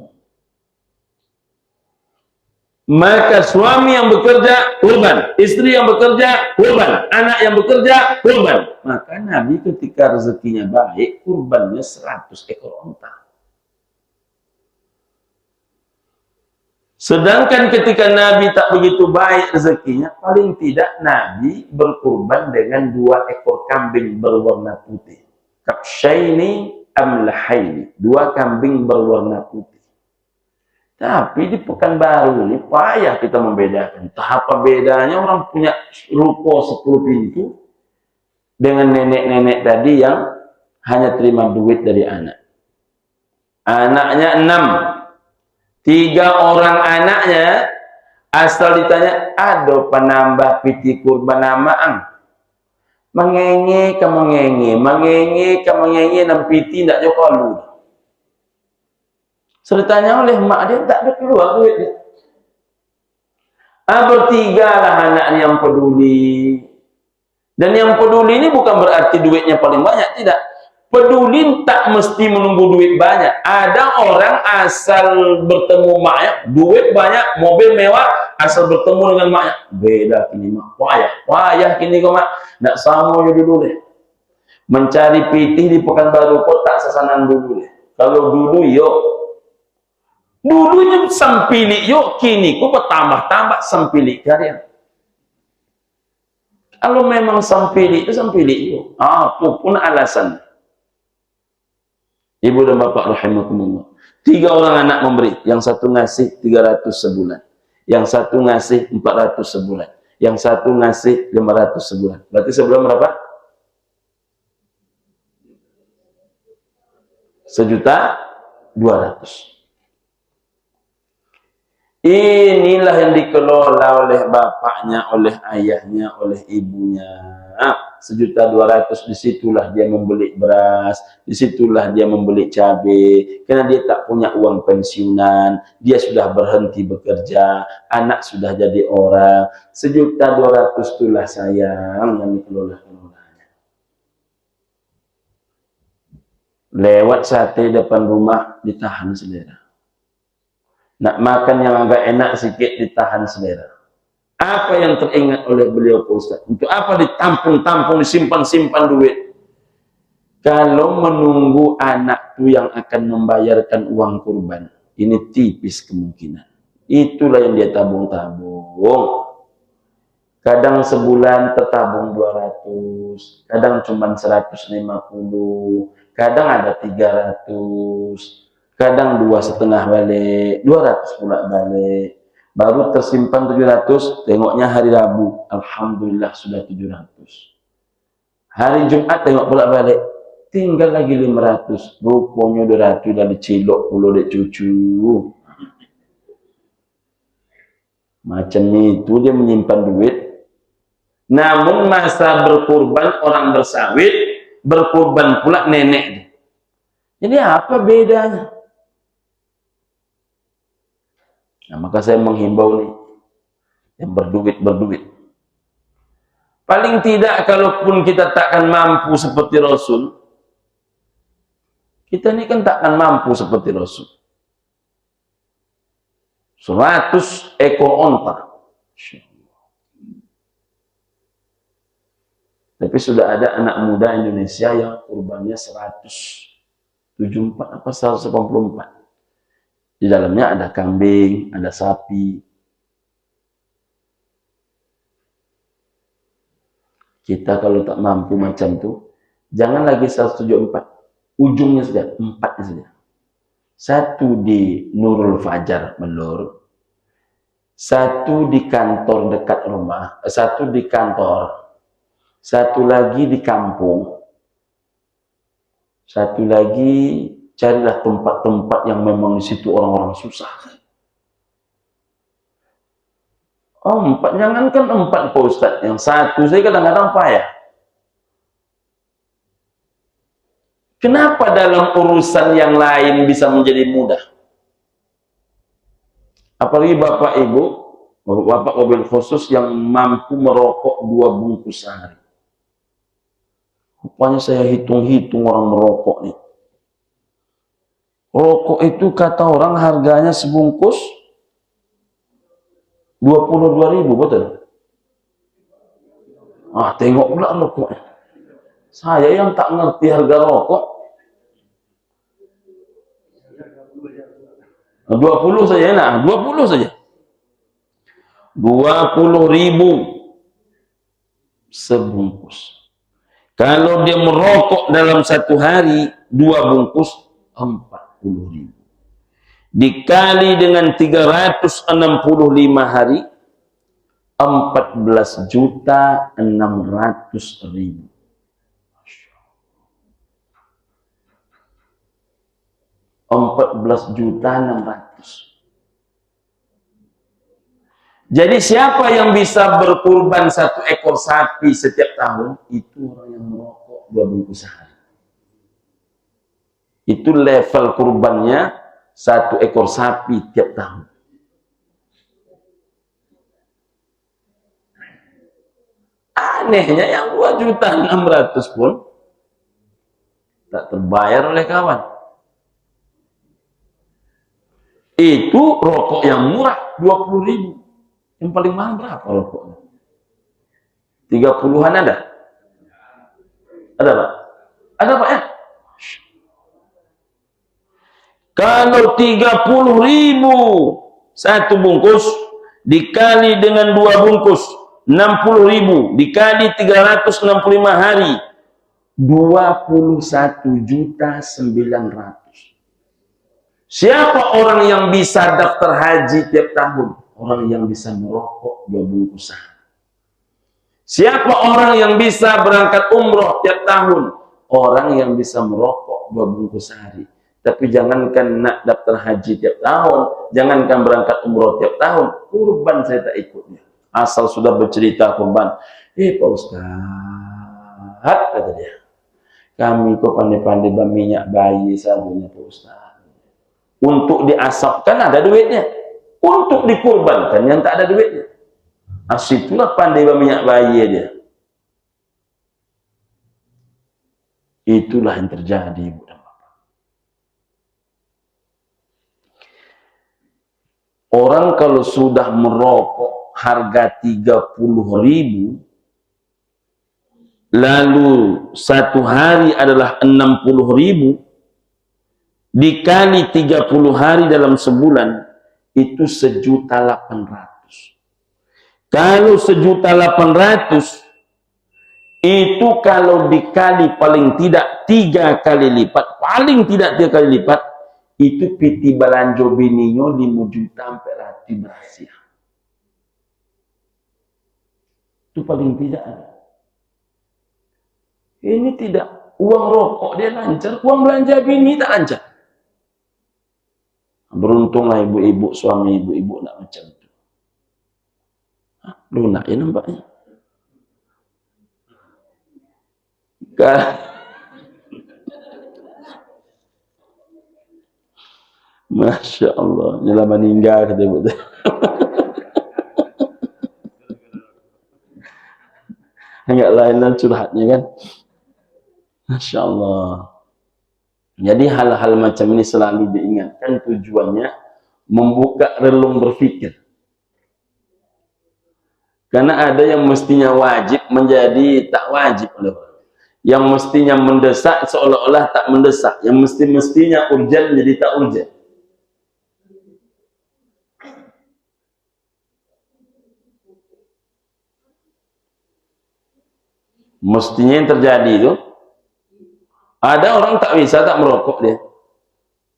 S1: Maka suami yang bekerja, kurban. Istri yang bekerja, kurban. Anak yang bekerja, kurban. Maka Nabi ketika rezekinya baik, kurbannya 100 ekor unta. Sedangkan ketika Nabi tak begitu baik rezekinya, paling tidak Nabi berkurban dengan 2 ekor kambing berwarna putih. Kabsyaini amlahaini. 2 kambing berwarna putih. Tapi di Pekanbaru ini payah kita membedakan. Apa bedanya orang punya ruko 10 pintu dengan nenek-nenek tadi yang hanya terima duit dari anak. Anaknya 6. 3 orang anaknya asal ditanya, ada penambah piti kurban namaang. Mengenge ke mengenge, mengenge ke mengenge, 6 piti tidak jokalu. Ceritanya oleh mak dia tak ada keluar duit dia. Bertiga lah anaknya yang peduli. Dan yang peduli ini bukan berarti duitnya paling banyak, tidak. Peduli tak mesti menunggu duit banyak. Ada orang asal bertemu maknya, duit banyak, mobil mewah, asal bertemu dengan maknya. Beda kini mak, payah kini kok mak. Nak sama je dulu deh. Mencari pitih di Pekanbaru kok tak sasanan dulu deh. Kalau dulu yuk. Dulunya sempilik yuk, kini kok bertambah-tambah sempilik kalian. Kalau memang sempilik itu sempilik yuk. Apapun alasan. Ibu dan bapak rahimakumullah. 3 orang anak memberi. Yang satu ngasih 300 sebulan. Yang satu ngasih 400 sebulan. Yang satu ngasih 500 sebulan. Berarti sebulan berapa? 1.200.000. Inilah yang dikelola oleh bapaknya, oleh ayahnya, oleh ibunya. 1.200.000, disitulah dia membeli beras, disitulah dia membeli cabai, karena dia tak punya uang pensiunan, dia sudah berhenti bekerja, anak sudah jadi orang. 1.200.000 itulah sayang yang dikelola-kelolanya. Lewat sate depan rumah, ditahan selera. Nak makan yang agak enak sedikit, ditahan selera. Apa yang teringat oleh beliau Pak Ustaz? Untuk apa ditampung-tampung, disimpan-simpan duit? Kalau menunggu anak itu yang akan membayarkan uang kurban, ini tipis kemungkinan. Itulah yang dia tabung-tabung. Kadang sebulan tertabung 200, kadang cuma 150, kadang ada 300. Kadang 2,5 balik, 200 pula balik. baru tersimpan 700, tengoknya hari Rabu, alhamdulillah sudah 700. Hari Jumat tengok pula balik, tinggal lagi 500, rupanya 200 dah dicilok puluh dek cucu. Macam itu dia menyimpan duit. Namun masa berkurban orang bersawit, berkurban pula nenek. Jadi apa bedanya? Nah, maka saya menghimbau nih, yang berduit. Paling tidak kalaupun kita takkan mampu seperti Rasul, kita ini kan takkan mampu seperti Rasul. 100 ekor onta. Tapi sudah ada anak muda Indonesia yang kurbannya 174 apa 184. Di dalamnya ada kambing, ada sapi. Kita kalau tak mampu macam itu, jangan lagi 174. Ujungnya saja, 4-nya saja. Satu di Nurul Fajar, Melur. Satu di kantor dekat rumah. Satu di kantor. Satu lagi di kampung. Satu lagi, carilah tempat-tempat yang memang di situ orang-orang susah. 4, jangankan 4 Pak Ustadz, yang satu saya kadang-kadang payah. Kenapa dalam urusan yang lain bisa menjadi mudah? Apalagi Bapak Ibu, Bapak mobil khusus yang mampu merokok 2 bungkus sehari. Rupanya saya hitung-hitung orang merokok nih. Rokok itu kata orang harganya sebungkus 22.000, betul? Tengok pula rokoknya. Saya yang tak ngerti harga rokok. 20 saja, nah 20 saja. 20.000 sebungkus. Kalau dia merokok dalam satu hari 2 bungkus, 40.000. Dikali dengan 365 hari, 14.600.000. 14.600.000. Jadi siapa yang bisa berkurban 1 ekor sapi setiap tahun? Itu orang yang merokok 2 bungkus sehari. Itu level kurbannya 1 ekor sapi tiap tahun. Anehnya yang 2.600.000 pun tak terbayar oleh kawan. Itu rokok yang murah 20.000. Yang paling mahal berapa rokoknya? 30-an ada? Ada Pak? Ada Pak ya? Kalau 30.000 1 bungkus dikali dengan 2 bungkus 60.000 dikali 365 hari 21.900.000. Siapa orang yang bisa daftar haji tiap tahun? Orang yang bisa merokok 2 bungkus sehari. Siapa orang yang bisa berangkat umroh tiap tahun? Orang yang bisa merokok 2 bungkus sehari. Tapi jangankan nak daftar haji tiap tahun, jangankan berangkat umroh tiap tahun, kurban saya tak ikutnya. Asal sudah bercerita kurban. Pak Ustaz, kata dia, kami kok pandai-pandai minyak bayi sabunya Pak Ustaz. Untuk diasapkan ada duitnya, untuk dikurbankan yang tak ada duitnya. Asitulah pandai minyak bayi dia. Itulah yang terjadi, Ibu dan Bapak. Orang kalau sudah merokok harga 30.000, lalu 1 hari adalah 60.000, dikali 30 hari dalam sebulan, itu 1.800.000. Kalau 1.800.000, itu kalau dikali paling tidak 3 kali lipat, paling tidak 3 kali lipat, itu piti balanjo bininyo 5 juta sampai rati berhasil. Itu paling tidak ada. Ini tidak, uang rokok dia lancar, uang belanja bini tak lancar. Beruntunglah ibu-ibu, suami ibu-ibu nak macam itu. Lunak ya nampaknya. Masya Allah, nyala meninggal kata ibu. Enggak lain curhatnya kan. Masya Allah. Jadi hal-hal macam ini selalu diingatkan, tujuannya membuka relung berpikir. Karena ada yang mestinya wajib menjadi tak wajib. Yang mestinya mendesak seolah-olah tak mendesak. Yang mestinya urgen jadi tak urgen. Mestinya yang terjadi itu, ada orang tak bisa tak merokok dia.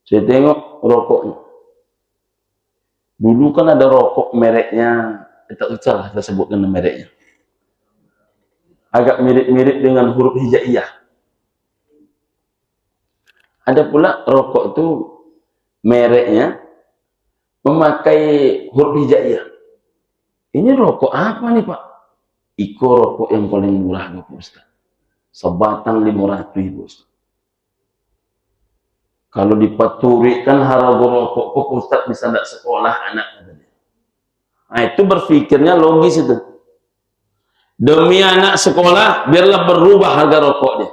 S1: Saya tengok rokoknya. Dulu kan ada rokok mereknya, tak usah lah kita sebutkan mereknya. Agak mirip-mirip dengan huruf hijaiyah. Ada pula rokok itu mereknya memakai huruf hijaiyah. Ini rokok apa nih Pak? Iko rokok yang paling murah Pak Ustaz. Sebatang 500 Ustaz. Kalau dipaturikan harga rokok kok Ustaz bisa tidak sekolah anak. Nah itu berpikirnya logis itu. Demi anak sekolah biarlah berubah harga rokoknya.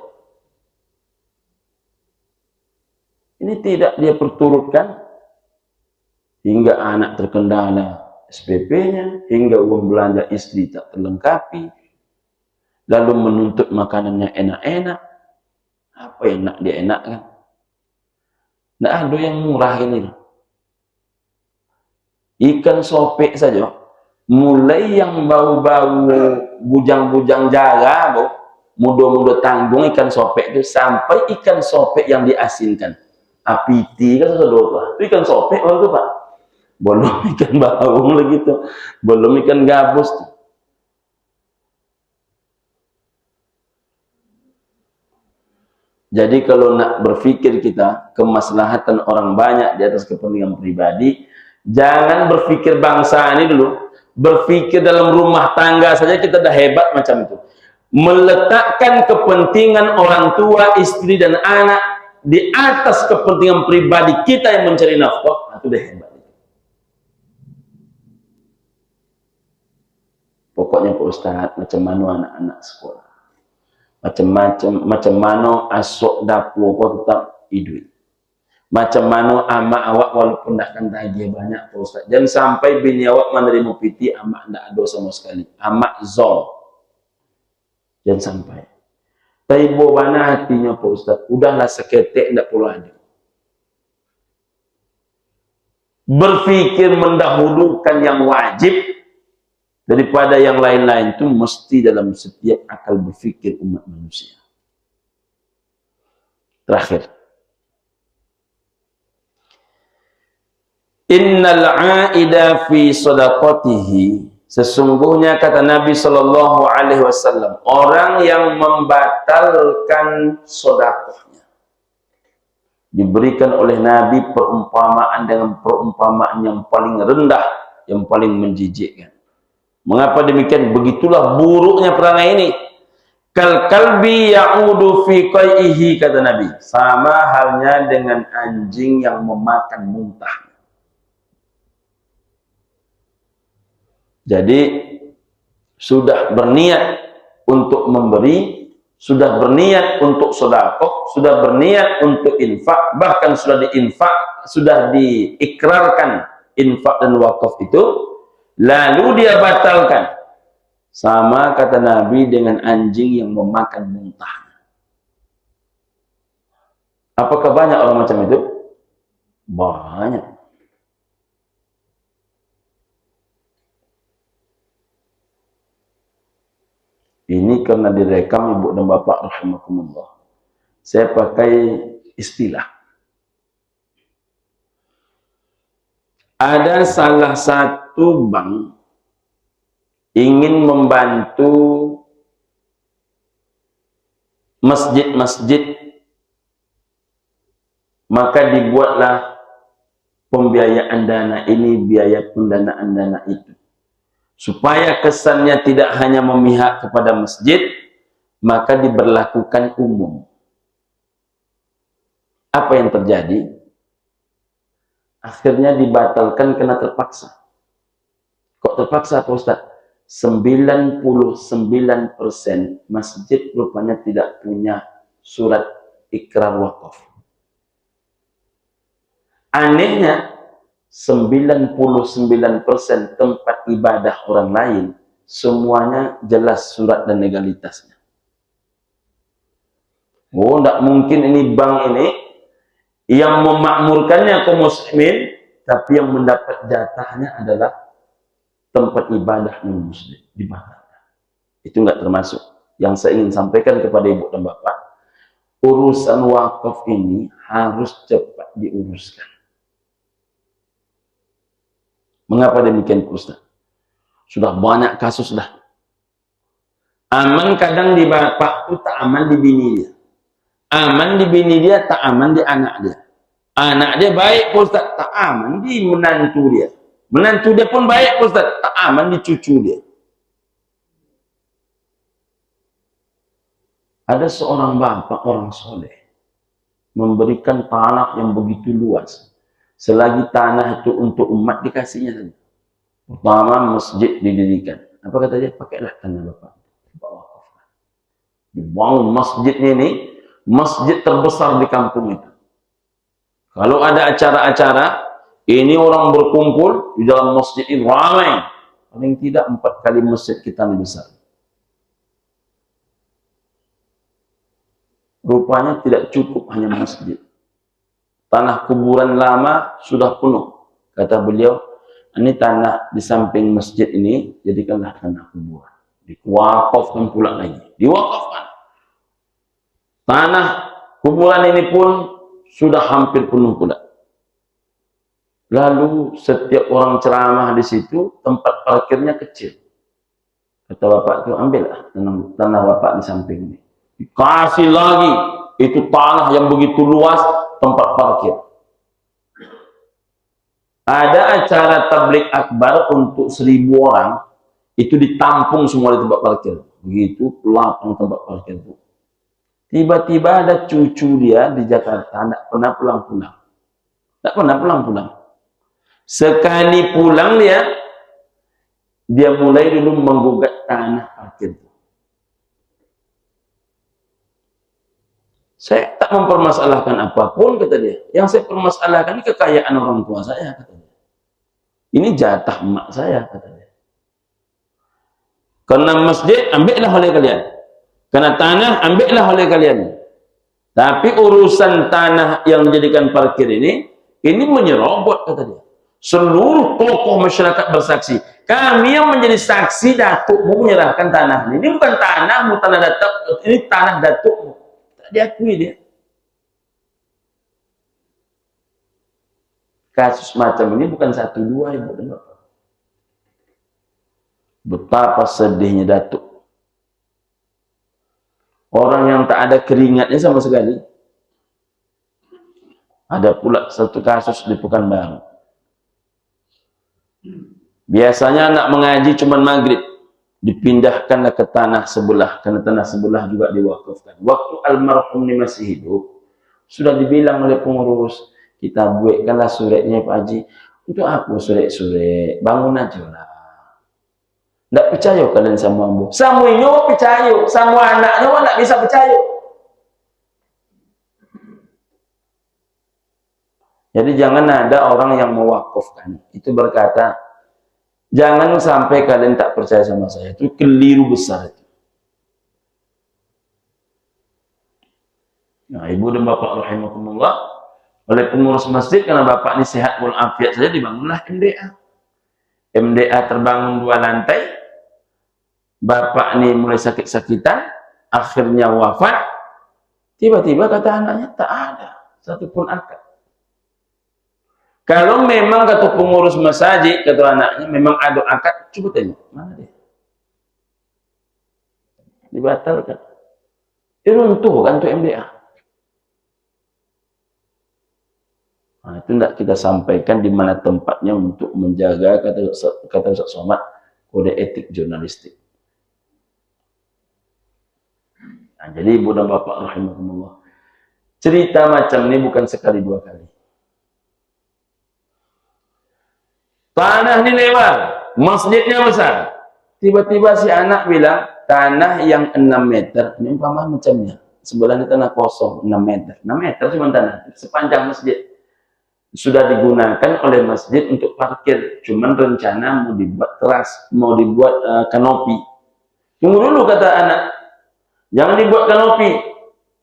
S1: Ini tidak dia perturutkan hingga anak terkendala SPP-nya, hingga uang belanja istri tak terlengkapi, lalu menuntut makanannya enak-enak. Apa yang nak dia enakkan? Nah, ada yang murah ini. Ikan sopek saja, mulai yang bau-bau bujang-bujang jaga, muda-muda tanggung ikan sopek itu, sampai ikan sopek yang diasinkan. Apiti kan sudah itu ikan sopek itu Pak. Belum ikan baung lagi tuh, belum ikan gabus tuh. Jadi kalau nak berpikir kita kemaslahatan orang banyak di atas kepentingan pribadi, jangan berpikir bangsa ini dulu, berpikir dalam rumah tangga saja kita dah hebat macam itu. Meletakkan kepentingan orang tua, istri dan anak di atas kepentingan pribadi kita yang mencari nafkah, itu dah hebat. Pokoknya Pak Ustaz, macam mana anak-anak sekolah, macam mana asok dapur kau tetap hidup, macam mana amak awak walaupun tak kan dia banyak Pak Ustaz, jangan sampai bini awak menerima piti amak tak ada sama sekali, amak zol, jangan sampai. Tapi bagaimana hatinya Pak Ustaz, udahlah seketek tak perlu ada. Berpikir mendahulukan yang wajib daripada yang lain-lain itu mesti dalam setiap akal berpikir umat manusia. Terakhir, innal aida fi sadaqatihi, sesungguhnya kata Nabi sallallahu alaihi wasallam, orang yang membatalkan sedekahnya diberikan oleh Nabi perumpamaan dengan perumpamaan yang paling rendah, yang paling menjijikkan. Mengapa demikian? Begitulah buruknya perangai ini. Kal kalbi ya'udu fi qaihi, kata Nabi. Sama halnya dengan anjing yang memakan muntah. Jadi sudah berniat untuk memberi, sudah berniat untuk sedekah, sudah berniat untuk infak, bahkan sudah diinfak, sudah diikrarkan infak dan wakaf itu, lalu dia batalkan, sama kata Nabi dengan anjing yang memakan muntah. Apakah banyak orang macam itu? Banyak. Ini karena direkam ibu dan bapak rahimakumullah. Saya pakai istilah. Ada salah satu bank ingin membantu masjid-masjid, maka dibuatlah pembiayaan dana ini, biaya pendanaan dana itu. Supaya kesannya tidak hanya memihak kepada masjid, maka diberlakukan umum. Apa yang terjadi? Akhirnya dibatalkan karena terpaksa. Kok terpaksa Pak Ustaz? 99% masjid rupanya tidak punya surat ikrar wakaf. Anehnya, 99% tempat ibadah orang lain, semuanya jelas surat dan legalitasnya. Oh, tidak mungkin ini bank ini yang memakmurkannya kaum muslimin, tapi yang mendapat jatahnya adalah tempat ibadah non-muslim, dibatalkan. Itu enggak termasuk. Yang saya ingin sampaikan kepada ibu dan bapak, urusan wakaf ini harus cepat diuruskan. Mengapa demikian Ustaz? Sudah banyak kasus dah. Aman kadang di bapak itu tak aman di bini dia. Aman di bini dia, tak aman di anak dia. Anak dia baik Ustaz, tak aman di menantu dia. Menantu dia pun baik Ustaz, tak aman di cucu dia. Ada seorang bapak, orang soleh, memberikan tanah yang begitu luas. Selagi tanah itu untuk umat, dikasihnya saja. Pertama masjid didirikan. Apa kata dia? Pakailah tanah bapak. Dibangun masjid ini, masjid terbesar di kampung itu. Kalau ada acara-acara, ini orang berkumpul di dalam masjid ini ramai. Paling tidak 4 kali masjid kita lebih besar. Rupanya tidak cukup hanya masjid. Tanah kuburan lama sudah penuh. Kata beliau, ini tanah di samping masjid ini, jadikanlah tanah kuburan. Diwakafkan pula lagi. Diwakafkan. Tanah kuburan ini pun sudah hampir penuh pula. Lalu setiap orang ceramah di situ, tempat parkirnya kecil. Kata bapak itu, ambillah tanah bapak di samping ini. Dikasih lagi, itu tanah yang begitu luas, tempat parkir. Ada acara tablik akbar untuk 1000 orang, itu ditampung semua di tempat parkir. Begitu lapang tempat parkir itu. Tiba-tiba ada cucu dia di Jakarta, tidak pernah pulang-pulang. Tidak pernah pulang-pulang. Sekali pulang dia mulai dulu menggugat tanah parkir. Saya tak mempermasalahkan apapun, kata dia. Yang saya permasalahkan ini kekayaan orang tua saya, kata dia. Ini jatah emak saya, kata dia. Karena masjid, ambillah oleh kalian. Karena tanah, ambillah oleh kalian. Tapi urusan tanah yang dijadikan parkir ini menyerobot, kata dia. Seluruh tokoh masyarakat bersaksi. Kami yang menjadi saksi datukmu menyerahkan tanah ini. Ini bukan tanahmu, tanah datuk. Ini tanah datukmu. Tak diakui dia. Kasus macam ini bukan 1, 2, ibu dan bapak. Betapa sedihnya datuk. Orang yang tak ada keringatnya sama sekali. Ada pula satu kasus di Pekanbaru. Biasanya anak mengaji cuma maghrib. Dipindahkanlah ke tanah sebelah. Karena tanah sebelah juga diwakafkan. Waktu almarhum ini masih hidup, sudah dibilang oleh pengurus, kita buatkanlah suratnya Pak Haji. Untuk apa surat-surat? Bangun aja lah. Tidak percaya kalian sama ambo. Samuinyo percaya, sama anaknya tidak bisa percaya. Jadi jangan ada orang yang mewakafkan. Itu berkata, jangan sampai kalian tak percaya sama saya. Itu keliru besar. Nah, ibu dan bapak rahimakumullah, oleh pengurus masjid, karena bapak ini sehat walafiat saja, dibangunlah MDA. MDA terbangun 2 lantai. Bapak ini mulai sakit-sakitan, akhirnya wafat. Tiba-tiba kata anaknya, tak ada satupun akad. Kalau memang kata pengurus masjid, kata anaknya, memang ada akad, coba tengok, mana dia? dibatalkan. Runtuh kan tuh MDA. Nah, itu tidak kita sampaikan di mana tempatnya untuk menjaga kata Ustaz Somad kode etik jurnalistik. Nah, jadi ibu dan bapak rahimahumullah, cerita macam ini bukan sekali dua kali. Tanah ini lebar, masjidnya besar. Tiba-tiba si anak bilang, tanah yang 6 meter, ini umpama macamnya, sebelahnya tanah kosong 6 meter. 6 meter cuma tanah, sepanjang masjid. Sudah digunakan oleh masjid untuk parkir, cuman rencana mau dibuat teras, mau dibuat kanopi. Tunggu dulu kata anak, jangan dibuat kanopi.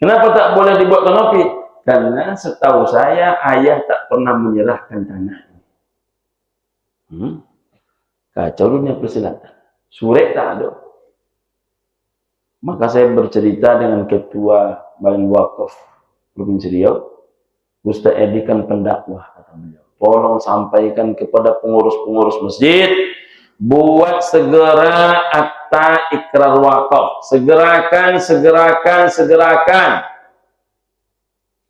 S1: Kenapa tak boleh dibuat kanopi? Karena setahu saya ayah tak pernah menyerahkan tanah. Kacau dunia persilatan. Surek tak ada. Maka saya bercerita dengan ketua Badan Wakaf Provinsi Riau, Ustaz Edi kan pendakwah, kata beliau. Tolong sampaikan kepada pengurus-pengurus masjid, buat segera akta ikrar wakaf. Segerakan.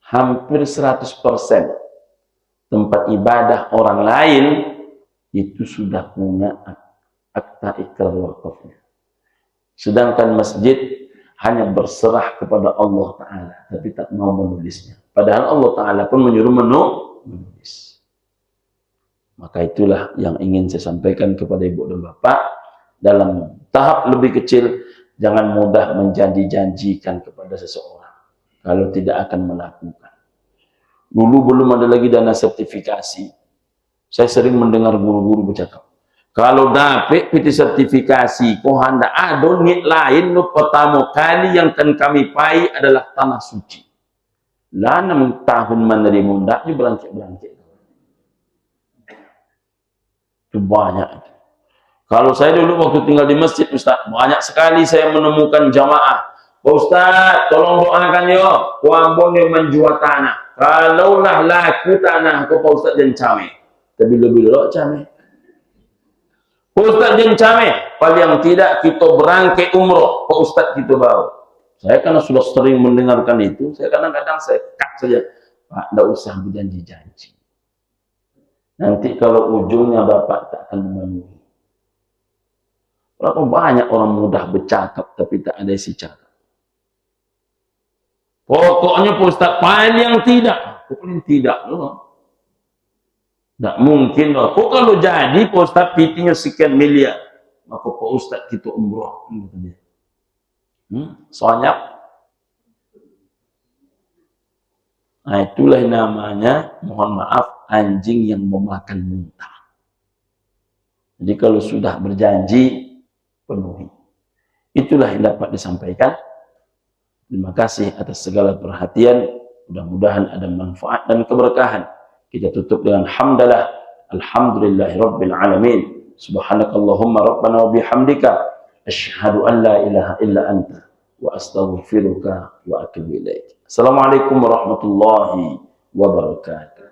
S1: Hampir 100% tempat ibadah orang lain itu sudah punya akta ikrar wakafnya. Sedangkan masjid hanya berserah kepada Allah Ta'ala, tapi tak mau menulisnya. Padahal Allah Ta'ala pun menyuruh menulis. Maka itulah yang ingin saya sampaikan kepada ibu dan bapak. Dalam tahap lebih kecil, jangan mudah menjanji-janjikan kepada seseorang kalau tidak akan melakukan. Dulu belum ada lagi dana sertifikasi. Saya sering mendengar guru-guru bercakap, kalau dapat PT sertifikasi, kau hendak ada niat lain, no pertama kali yang akan kami pai adalah tanah suci. Lah 6 tahun menerima undaknya berangkit-berangkit. Itu banyak. Kalau saya dulu waktu tinggal di masjid, Ustaz, banyak sekali saya menemukan jamaah. Pak Ustaz, tolong doakan yo, kuambon yang menjual tanah. Kalaulah laku tanah, kau Pak Ustaz jangan came. Tapi lebih dulu came. Ustaz jangan came, paling tidak kita berangkat umroh, Pak Ustaz kita bawa. Saya karena sudah sering mendengarkan itu, saya kadang-kadang saya cut saja, Pak, tidak usah berjanji-janji. Nanti kalau ujungnya Bapak tak akan memenuhi. Berapa banyak orang mudah bercakap, tapi tak ada isi cakap. Pokoknya Pak Ustaz, paling tidak. Tak mungkin loh. Kok kalau jadi Pak Ustaz PT-nya sekian miliar, maka Pak Ustaz kita umroh. Soalnya, nah itulah namanya, mohon maaf, anjing yang memakan muntah. Jadi kalau sudah berjanji, penuhi. Itulah yang dapat disampaikan. Terima kasih atas segala perhatian. Mudah-mudahan ada manfaat dan keberkahan. Kita tutup dengan hamdalah. Alhamdulillahirabbil alamin. Subhanakallahumma rabbana wa bihamdika asyhadu an la ilaha illa anta wa astaghfiruka wa atubu ilaik. Assalamualaikum warahmatullahi wabarakatuh.